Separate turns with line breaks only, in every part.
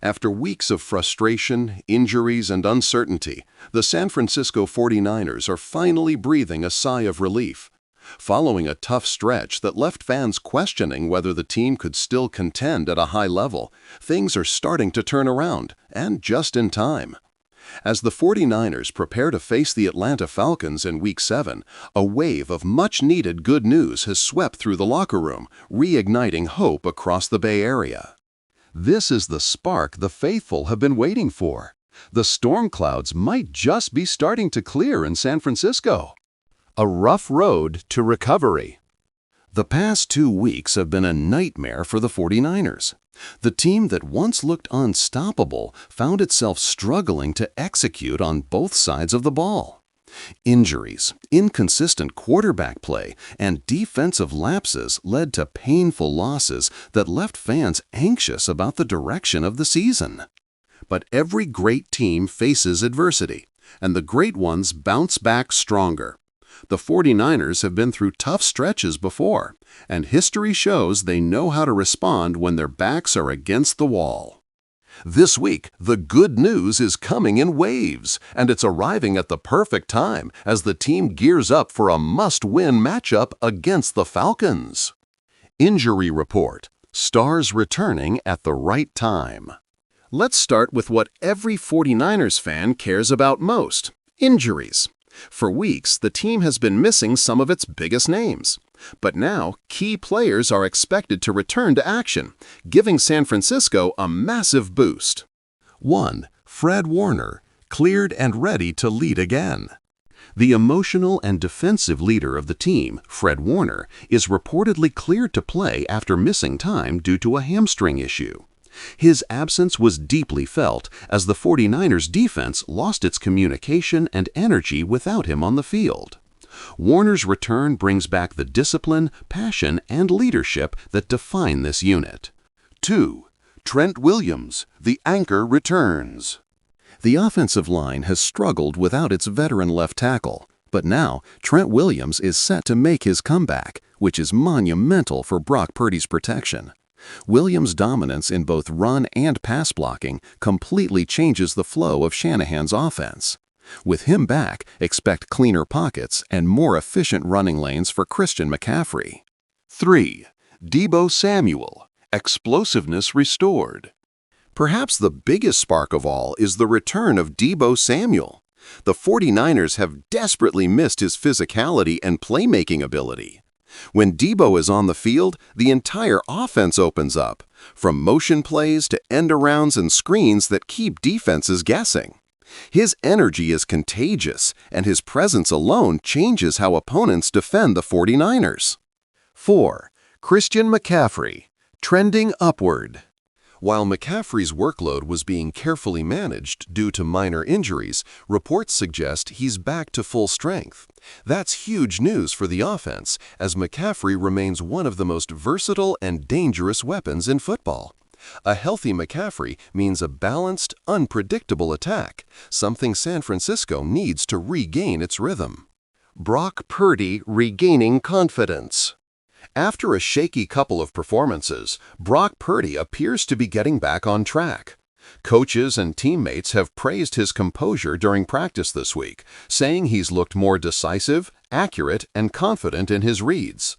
After weeks of frustration, injuries, and uncertainty, the San Francisco 49ers are finally breathing a sigh of relief. Following a tough stretch that left fans questioning whether the team could still contend at a high level, things are starting to turn around, and just in time. As the 49ers prepare to face the Atlanta Falcons in Week 7, a wave of much-needed good news has swept through the locker room, reigniting hope across the Bay Area. This is the spark the faithful have been waiting for. The storm clouds might just be starting to clear in San Francisco. A rough road to recovery. The past 2 weeks have been a nightmare for the 49ers. The team that once looked unstoppable found itself struggling to execute on both sides of the ball. Injuries, inconsistent quarterback play, and defensive lapses led to painful losses that left fans anxious about the direction of the season. But every great team faces adversity, and the great ones bounce back stronger. The 49ers have been through tough stretches before, and history shows they know how to respond when their backs are against the wall. This week, the good news is coming in waves, and it's arriving at the perfect time as the team gears up for a must-win matchup against the Falcons. Injury report: stars returning at the right time. Let's start with what every 49ers fan cares about most: injuries. For weeks, the team has been missing some of its biggest names. But now, key players are expected to return to action, giving San Francisco a massive boost. 1. Fred Warner, cleared and ready to lead again. The emotional and defensive leader of the team, Fred Warner, is reportedly cleared to play after missing time due to a hamstring issue. His absence was deeply felt as the 49ers defense lost its communication and energy without him on the field. Warner's return brings back the discipline, passion, and leadership that define this unit. 2. Trent Williams, the anchor, returns. The offensive line has struggled without its veteran left tackle, but now Trent Williams is set to make his comeback, which is monumental for Brock Purdy's protection. Williams' dominance in both run and pass blocking completely changes the flow of Shanahan's offense. With him back, expect cleaner pockets and more efficient running lanes for Christian McCaffrey. 3. Deebo Samuel, explosiveness restored. Perhaps the biggest spark of all is the return of Deebo Samuel. The 49ers have desperately missed his physicality and playmaking ability. When Deebo is on the field, the entire offense opens up, from motion plays to end-arounds and screens that keep defenses guessing. His energy is contagious, and his presence alone changes how opponents defend the 49ers. 4. Christian McCaffrey, trending upward. While McCaffrey's workload was being carefully managed due to minor injuries, reports suggest he's back to full strength. That's huge news for the offense, as McCaffrey remains one of the most versatile and dangerous weapons in football. A healthy McCaffrey means a balanced, unpredictable attack, something San Francisco needs to regain its rhythm. Brock Purdy regaining confidence. After a shaky couple of performances, Brock Purdy appears to be getting back on track. Coaches and teammates have praised his composure during practice this week, saying he's looked more decisive, accurate, and confident in his reads.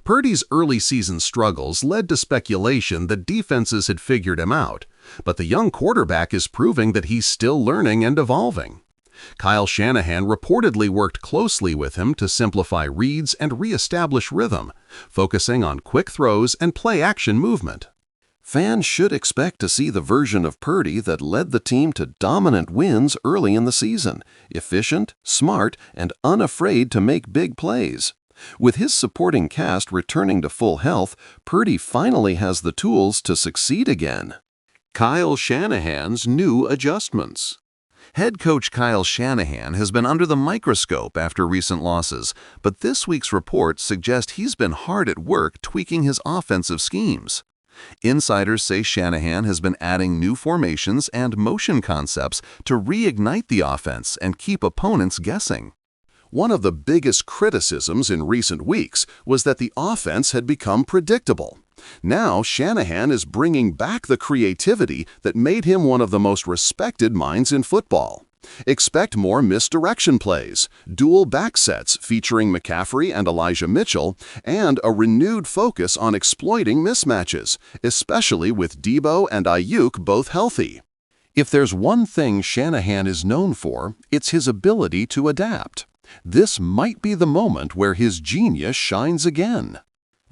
Purdy's early season struggles led to speculation that defenses had figured him out, but the young quarterback is proving that he's still learning and evolving. Kyle Shanahan reportedly worked closely with him to simplify reads and reestablish rhythm, focusing on quick throws and play-action movement. Fans should expect to see the version of Purdy that led the team to dominant wins early in the season, efficient, smart, and unafraid to make big plays. With his supporting cast returning to full health, Purdy finally has the tools to succeed again. Kyle Shanahan's new adjustments. Head coach Kyle Shanahan has been under the microscope after recent losses, but this week's reports suggest he's been hard at work tweaking his offensive schemes. Insiders say Shanahan has been adding new formations and motion concepts to reignite the offense and keep opponents guessing. One of the biggest criticisms in recent weeks was that the offense had become predictable. Now Shanahan is bringing back the creativity that made him one of the most respected minds in football. Expect more misdirection plays, dual back sets featuring McCaffrey and Elijah Mitchell, and a renewed focus on exploiting mismatches, especially with Debo and Ayuk both healthy. If there's one thing Shanahan is known for, it's his ability to adapt. This might be the moment where his genius shines again.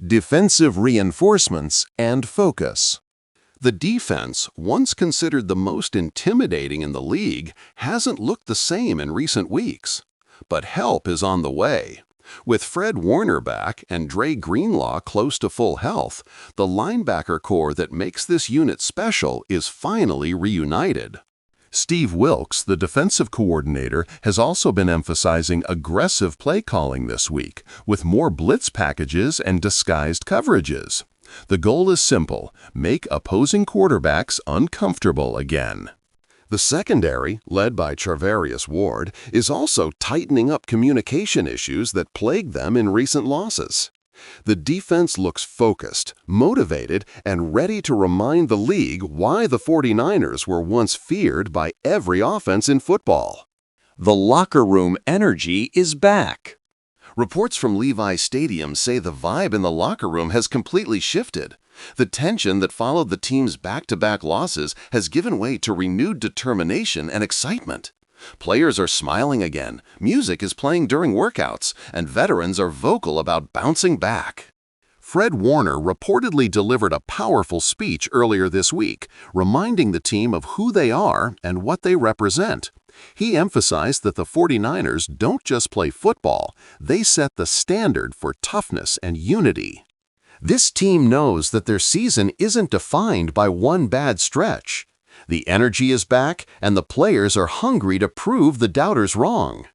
Defensive reinforcements and focus. The defense, once considered the most intimidating in the league, hasn't looked the same in recent weeks. But help is on the way. With Fred Warner back and Dre Greenlaw close to full health, the linebacker core that makes this unit special is finally reunited. Steve Wilks, the defensive coordinator, has also been emphasizing aggressive play calling this week, with more blitz packages and disguised coverages. The goal is simple: make opposing quarterbacks uncomfortable again. The secondary, led by Charvarius Ward, is also tightening up communication issues that plagued them in recent losses. The defense looks focused, motivated, and ready to remind the league why the 49ers were once feared by every offense in football. The locker room energy is back. Reports from Levi Stadium say the vibe in the locker room has completely shifted. The tension that followed the team's back-to-back losses has given way to renewed determination and excitement. Players are smiling again, music is playing during workouts, and veterans are vocal about bouncing back. Fred Warner reportedly delivered a powerful speech earlier this week, reminding the team of who they are and what they represent. He emphasized that the 49ers don't just play football, they set the standard for toughness and unity. This team knows that their season isn't defined by one bad stretch. The energy is back, and the players are hungry to prove the doubters wrong.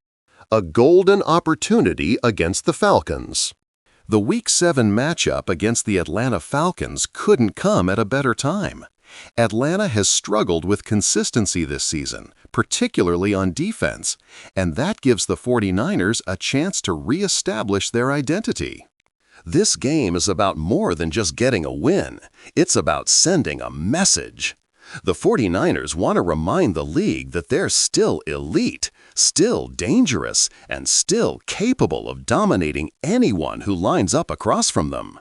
A golden opportunity against the Falcons. The Week 7 matchup against the Atlanta Falcons couldn't come at a better time. Atlanta has struggled with consistency this season, particularly on defense, and that gives the 49ers a chance to reestablish their identity. This game is about more than just getting a win. It's about sending a message. The 49ers want to remind the league that they're still elite, still dangerous, and still capable of dominating anyone who lines up across from them.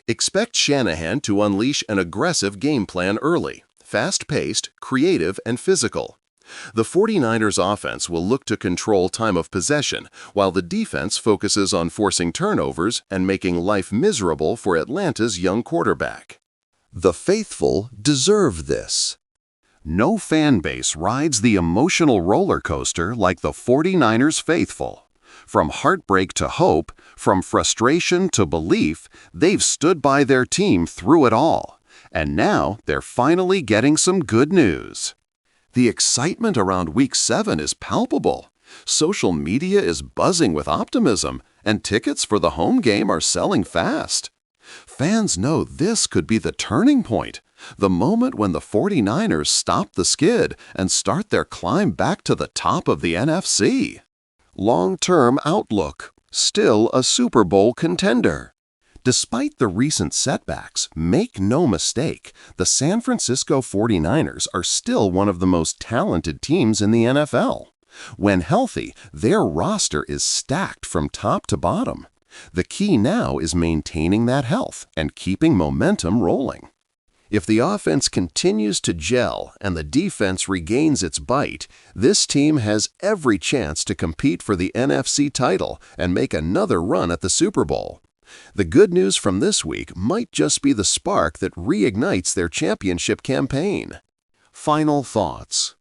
Expect Shanahan to unleash an aggressive game plan early, fast-paced, creative, and physical. The 49ers offense will look to control time of possession, while the defense focuses on forcing turnovers and making life miserable for Atlanta's young quarterback. The faithful deserve this. No fan base rides the emotional roller coaster like the 49ers faithful. From heartbreak to hope, from frustration to belief, they've stood by their team through it all. And now they're finally getting some good news. The excitement around Week 7 is palpable. Social media is buzzing with optimism, and tickets for the home game are selling fast. Fans know this could be the turning point, the moment when the 49ers stop the skid and start their climb back to the top of the NFC. Long-term outlook, still a Super Bowl contender. Despite the recent setbacks, make no mistake, the San Francisco 49ers are still one of the most talented teams in the NFL. When healthy, their roster is stacked from top to bottom. The key now is maintaining that health and keeping momentum rolling. If the offense continues to gel and the defense regains its bite, this team has every chance to compete for the NFC title and make another run at the Super Bowl. The good news from this week might just be the spark that reignites their championship campaign. Final thoughts.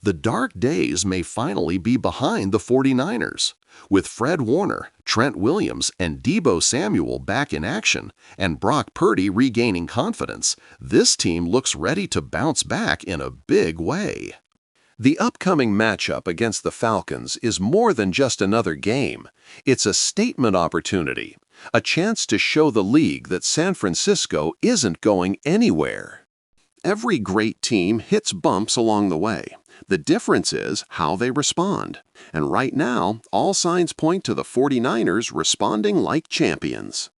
The dark days may finally be behind the 49ers. With Fred Warner, Trent Williams, and Debo Samuel back in action, and Brock Purdy regaining confidence, this team looks ready to bounce back in a big way. The upcoming matchup against the Falcons is more than just another game. It's a statement opportunity, a chance to show the league that San Francisco isn't going anywhere. Every great team hits bumps along the way. The difference is how they respond. And right now, all signs point to the 49ers responding like champions.